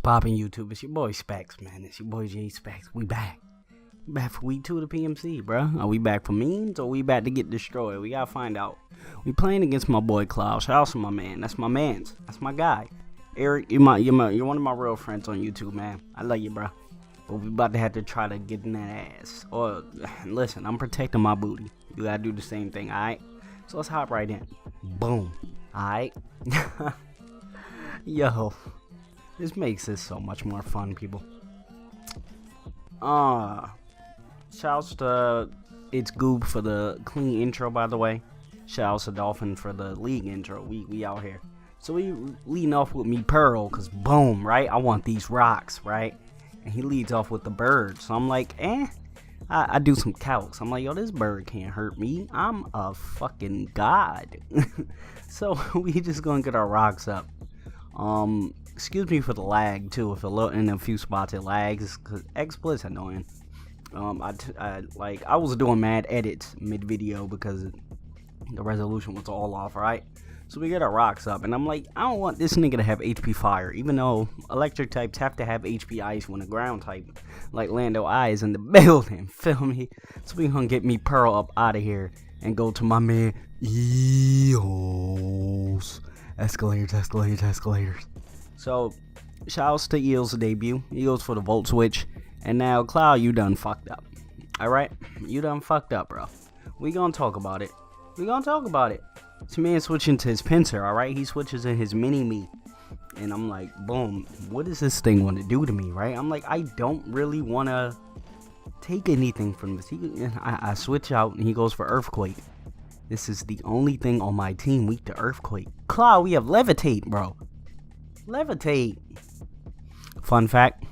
Popping YouTube? It's your boy Specks, man. It's your boy Jspecks. We back. We back for week 2 of the PMC, bro. Are we back for memes or we back to get destroyed? We gotta find out. We playing against my boy Cloud. Shout out to my man. That's my man's. That's my guy. Eric, you're one of my real friends on YouTube, man. I love you, bro. But we about to have to try to get in that ass. Or listen, I'm protecting my booty. You gotta do the same thing, alright? So let's hop right in. Boom. Alright. Yo. This makes this so much more fun, people. Shouts to It's Goob for the clean intro, by the way. Shouts to Dolphin for the league intro. We out here. So we leading off with me Pearl, cause boom, right? I want these rocks, right? And he leads off with the bird. So I'm like, I do some calcs. I'm like, yo, this bird can't hurt me. I'm a fucking god. So we just gonna get our rocks up. Excuse me for the lag too. If in a few spots it lags, cause XSplit's annoying. I was doing mad edits mid video because the resolution was all off, right? So we get our rocks up, and I'm like, I don't want this nigga to have HP fire, even though electric types have to have HP ice when a ground type like Lando I is in the building. Feel me? So we gonna get me Pearl up out of here and go to my man Eels. Escalators. So, shouts to Eels' debut. Eels for the Volt Switch. And now, Cloud, you done fucked up. Alright? You done fucked up, bro. We gonna talk about it. This man switching to his pincer, alright? He switches in his mini-me. And I'm like, boom. What does this thing want to do to me, right? I'm like, I don't really want to take anything from this. I switch out, and he goes for Earthquake. This is the only thing on my team weak to Earthquake. Cloud, we have Levitate, bro. Levitate. Fun fact.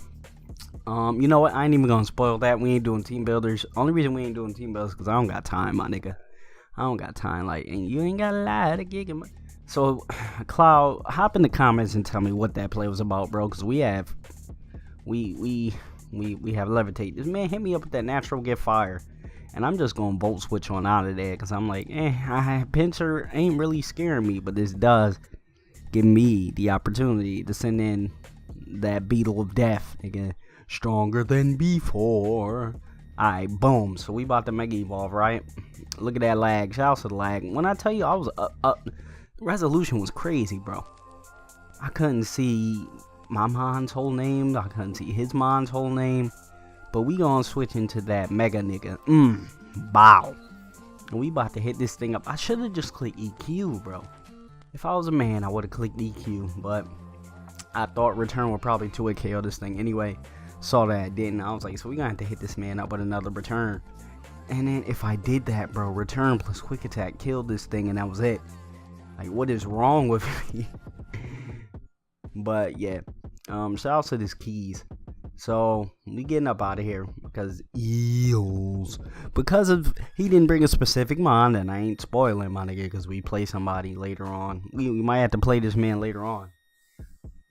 You know what? I ain't even gonna spoil that. We ain't doing team builders. Only reason we ain't doing team builders because I don't got time, my nigga. I don't got time. Like, and you ain't got a lot of gig. So, Cloud, hop in the comments and tell me what that play was about, bro. Because we have Levitate. This man hit me up with that natural gift fire. And I'm just going to Volt Switch on out of there because I'm like, pincer ain't really scaring me, but this does give me the opportunity to send in that Beetle of Death, nigga. Stronger than before. Alright, boom. So we about to Mega Evolve, right? Look at that lag. Shout out to the lag. When I tell you I was up, the resolution was crazy, bro. I couldn't see my man's whole name. I couldn't see his man's whole name. But we gonna switch into that mega nigga. Bow. And we about to hit this thing up. I should have just clicked EQ, bro. If I was a man, I would have clicked EQ. But I thought return would probably 2-hit KO this thing anyway. Saw that I didn't. I was like, so we gonna have to hit this man up with another return. And then if I did that, bro, return plus quick attack killed this thing, and that was it. Like, what is wrong with me? But yeah, shout out to this keys. So we getting up out of here because Eels. Because of he didn't bring a specific mon, and I ain't spoiling my nigga because we play somebody later on. We might have to play this man later on.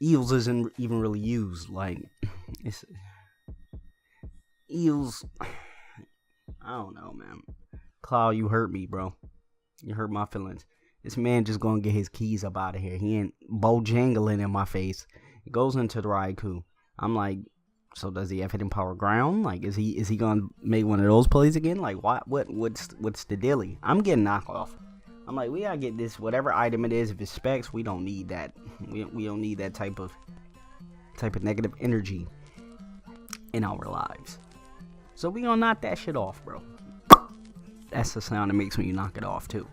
Eels isn't even really used. Like it's Eels. I don't know, man. Cloud, you hurt me, bro. You hurt my feelings. This man just gonna get his keys up out of here. He ain't bojangling in my face. It goes into the Raikou. I'm like, so does he have hidden power ground? Like, is he gonna make one of those plays again? Like, what's the dilly? I'm getting knockoff. I'm like, we gotta get this whatever item it is. If it's specs, we don't need that. We don't need that type of negative energy in our lives. So we gonna knock that shit off, bro. That's the sound it makes when you knock it off too.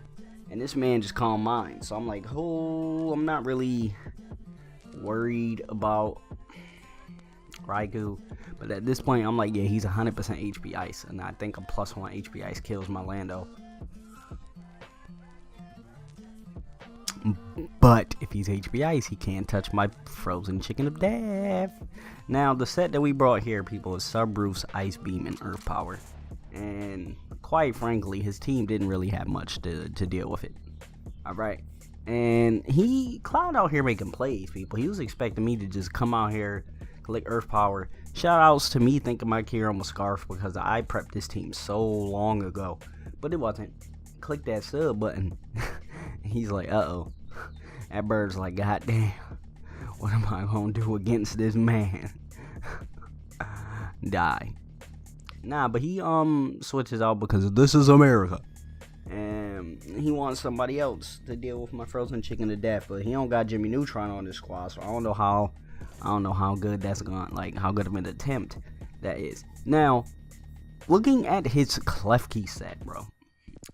And this man just calmed mine. So I'm like, I'm not really worried about Raikou, but at this point I'm like, yeah, he's 100% HP ice, and I think a +1 HP ice kills my Lando. But if he's HP ice, he can't touch my frozen chicken of death. Now the set that we brought here, people, is Subroof's Ice Beam and Earth Power, and quite frankly his team didn't really have much to deal with it. Alright, and Cloud out here making plays, people. He was expecting me to just come out here, collect Earth Power. Shout outs to me thinking my Kieran was Scarf because I prepped this team so long ago, but it wasn't. Click that sub button. He's like, uh-oh. That bird's like, goddamn, What am I gonna do against this man? Die. Nah, but he switches out because this is America. And he wants somebody else to deal with my frozen chicken to death. But he don't got Jimmy Neutron on his squad, so I don't know how good that's going, like how good of an attempt that is. Now, looking at his Klefki set, bro.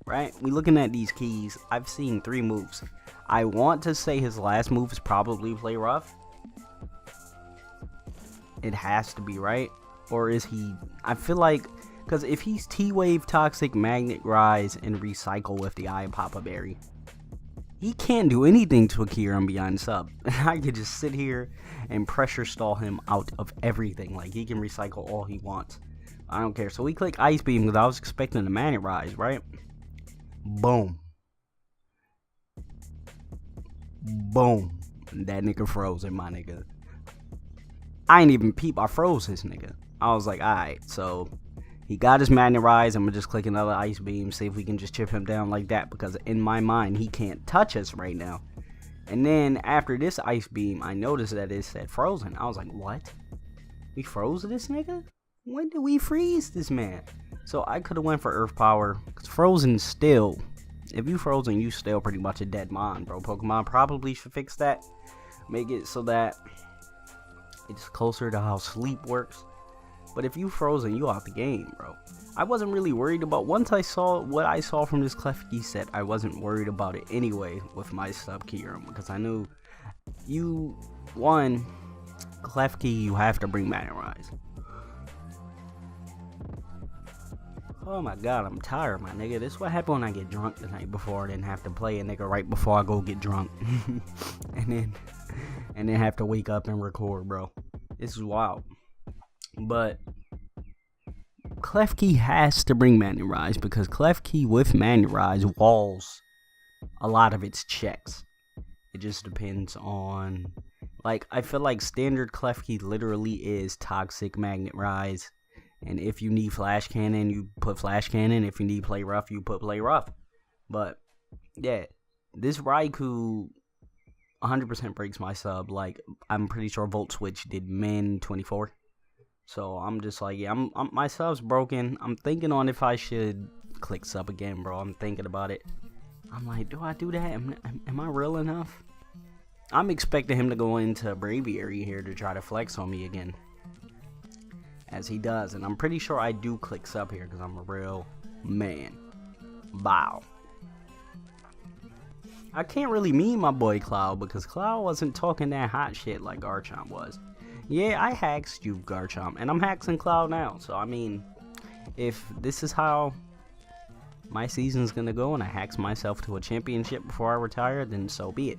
Right? We looking at these keys. I've seen 3 moves. I want to say his last move is probably play rough. It has to be, right? Or is he... I feel like... Because if he's T-Wave, Toxic, Magnet Rise, and Recycle with the Eye Papa Berry, he can't do anything to a Kyurem beyond sub. I could just sit here and pressure stall him out of everything. Like, he can recycle all he wants. I don't care. So we click Ice Beam because I was expecting the Magnet Rise, right? Boom. Boom. That nigga frozen, my nigga. I ain't even peep. I froze this nigga. I was like, alright, so he got his Magnet Rise. I'm gonna just click another Ice Beam, see if we can just chip him down like that, because in my mind, he can't touch us right now. And then after this Ice Beam, I noticed that it said frozen. I was like, what? We froze this nigga? When did we freeze this man? So I could have went for Earth Power, because frozen still, if you frozen, you still pretty much a dead mon, bro. Pokemon probably should fix that. Make it so that it's closer to how sleep works. But if you frozen, you out the game, bro. I wasn't really worried about, once I saw what I saw from this Klefki set, I wasn't worried about it anyway with my sub Kyurem, because I knew Klefki, you have to bring Magnet Rise. Oh my god, I'm tired, my nigga. This is what happened when I get drunk the night before. I didn't have to play a nigga right before I go get drunk. and then have to wake up and record, bro. This is wild. But Klefki has to bring Magnet Rise, because Klefki with Magnet Rise walls a lot of its checks. It just depends on, like, I feel like standard Klefki literally is Toxic, Magnet Rise. And if you need Flash Cannon, you put Flash Cannon. If you need Play Rough, you put Play Rough. But, yeah, this Raikou 100% breaks my sub. Like, I'm pretty sure Volt Switch did min 24. So, I'm just like, yeah, my sub's broken. I'm thinking on if I should click sub again, bro. I'm thinking about it. I'm like, do I do that? Am I real enough? I'm expecting him to go into Braviary here to try to flex on me again, as he does, and I'm pretty sure I do click sub here because I'm a real man. Bow. I can't really mean my boy Cloud, because Cloud wasn't talking that hot shit like Garchomp was. Yeah, I hacked you, Garchomp, and I'm hacking Cloud now. So I mean, if this is how my season's gonna go and I hacks myself to a championship before I retire, then so be it.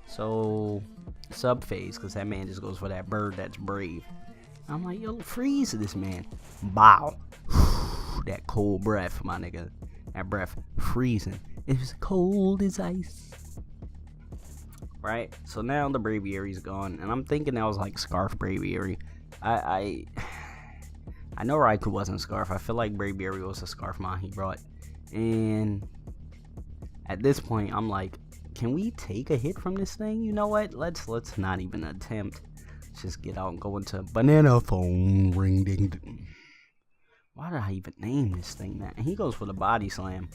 So sub phase, because that man just goes for that bird that's brave. I'm like, yo, freeze this man. Bow. That cold breath, my nigga. That breath freezing. It's cold as ice. Right? So now the Braviary's gone, and I'm thinking that was like Scarf Braviary. I know Raikou wasn't Scarf. I feel like Braviary was a Scarf mon he brought. And at this point, I'm like, can we take a hit from this thing? You know what? Let's not even attempt. Let's just get out and go into banana phone ring ding ding. Why did I even name this thing that? And he goes for the body slam,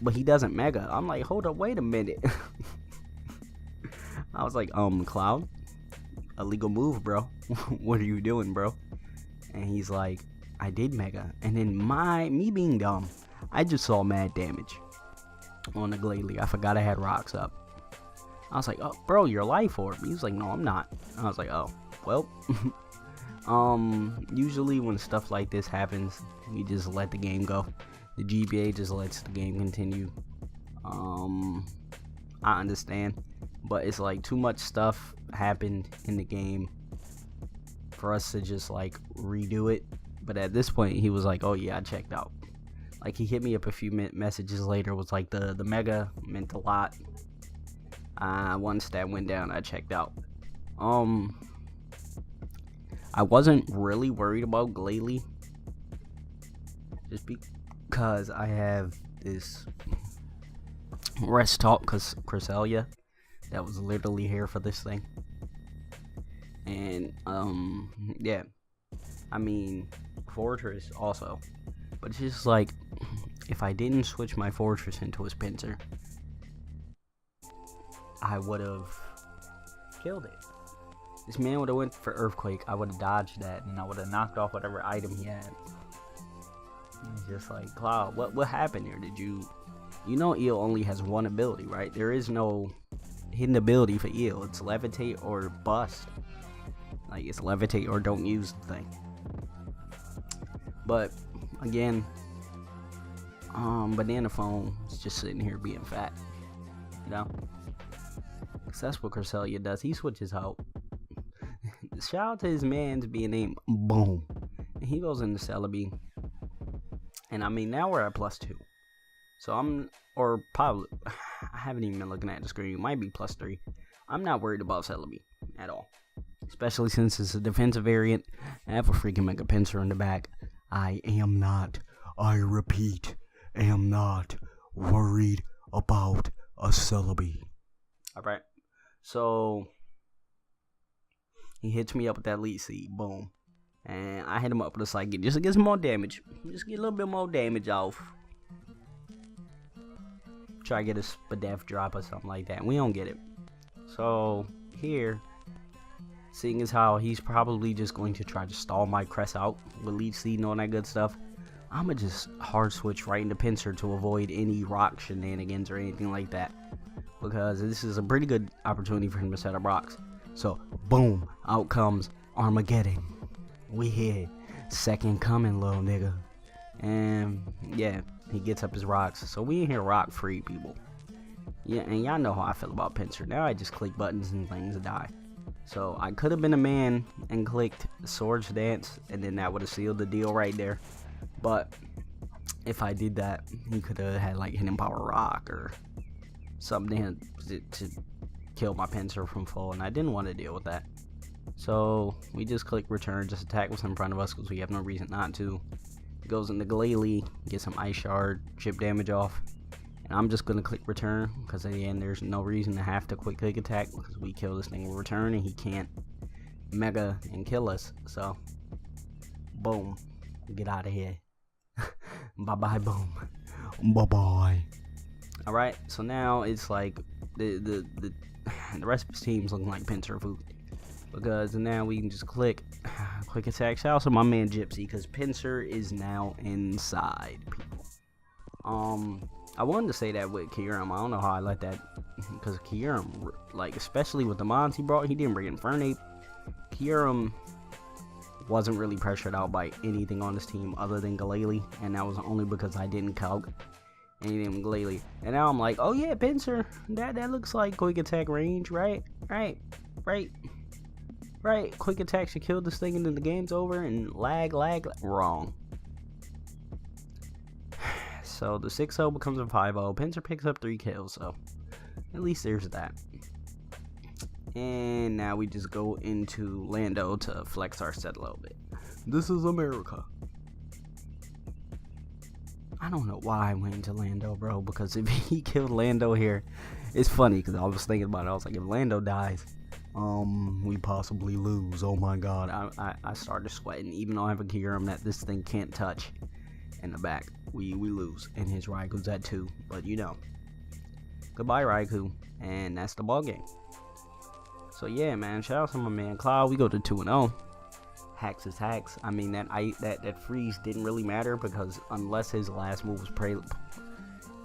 but he doesn't mega. I'm like, hold up, wait a minute. I was like, Cloud, illegal move, bro. What are you doing, bro? And he's like, I did mega. And then me being dumb, I just saw mad damage on the Glalie. I forgot I had rocks up. I was like, oh, bro, you're life orb. He was like, no, I'm not. I was like, oh, well. Usually when stuff like this happens, we just let the game go. The GBA just lets the game continue. I understand, but it's like too much stuff happened in the game for us to just like redo it. But at this point, he was like, oh yeah, I checked out. Like, he hit me up a few messages later, was like, the mega meant a lot. Once that went down, I checked out. I wasn't really worried about Glalie, just because I have this rest talk, because Cresselia, that was literally here for this thing. And yeah, I mean Fortress also, but it's just like, if I didn't switch my Fortress into his Pinsir, I would have killed it. This man would have went for Earthquake. I would have dodged that, and I would have knocked off whatever item he had. It's just like, Cloud, what happened here? Did you know Eel only has one ability, right? There is no hidden ability for Eel. It's Levitate or Bust. Like, it's Levitate or don't use the thing. But again, Banana Phone is just sitting here being fat, you know. Cause that's what Cresselia does. He switches out. Shout out to his man's being named Boom, and he goes into Celebi. And I mean, now we're at +2. So probably, I haven't even been looking at the screen. It might be +3. I'm not worried about Celebi at all. Especially since it's a defensive variant. I have a freaking Mega Pinsir in the back. I repeat, am not worried about a Celebi. Alright. So, he hits me up with that Leech Seed. Boom. And I hit him up with a Psychic just to get some more damage. Just get a little bit more damage off. Try to get a Spadef drop or something like that. We don't get it. So, here, seeing as how he's probably just going to try to stall my Crest out with Leech Seed and all that good stuff, I'm going to just hard switch right into Pinsir to avoid any rock shenanigans or anything like that. Because this is a pretty good opportunity for him to set up rocks. So, boom, out comes Armageddon. We here. Second coming, little nigga. And, yeah, he gets up his rocks. So, we in here rock free, people. Yeah, and y'all know how I feel about Pinsir. Now I just click buttons and things die. So, I could have been a man and clicked Swords Dance, and then that would have sealed the deal right there. But, if I did that, he could have had, like, Hidden Power Rock or something to kill my Pinsir from full, and I didn't want to deal with that. So we just click return, just attack what's in front of us because we have no reason not to. It goes into Glalie, get some Ice Shard, chip damage off, and I'm just gonna click return because at the end there's no reason to have to quick attack because we kill this thing with return and he can't mega and kill us. So boom, get out of here. Bye bye, boom, bye bye. All right, so now it's like the rest of his team's looking like Pinsir food. Because now we can just click quick attack. Shout out to my man Gypsy, because Pinsir is now inside, people. I wanted to say that with Kyurem. I don't know how I let that, because Kyurem, like, especially with the mons he brought, he didn't bring Infernape. Kyurem wasn't really pressured out by anything on this team other than Glalie, and that was only because I didn't calc anything with Glalie. And now I'm like, oh yeah, Pinsir, that looks like quick attack range, right? Right, quick attack should kill this thing and then the game's over, and lag, wrong. So the 6-0 becomes a 5-0. Pinsir picks up 3 kills, so at least there's that. And now we just go into Lando to flex our set a little bit. This is America. I don't know why I went into Lando, bro, because if he killed Lando here, it's funny because I was thinking about it. I was like, if Lando dies, we possibly lose. Oh my god. I started sweating, even though I have a Kyurem that this thing can't touch in the back. We lose, and his Raiku's at 2, but you know, goodbye Raikou, and that's the ball game. So yeah, man, shout out to my man Cloud. We go to 2-0. Hacks is hacks. I mean, that freeze didn't really matter, because unless his last move was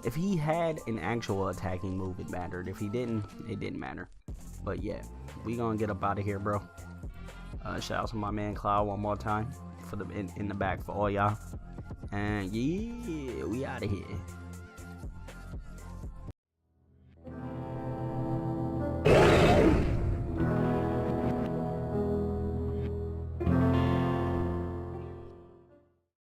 if he had an actual attacking move, it mattered. If he didn't, it didn't matter. But yeah, we gonna get up out of here, bro. Shout out to my man Cloud one more time for the in the back for all y'all. And yeah, we out of here.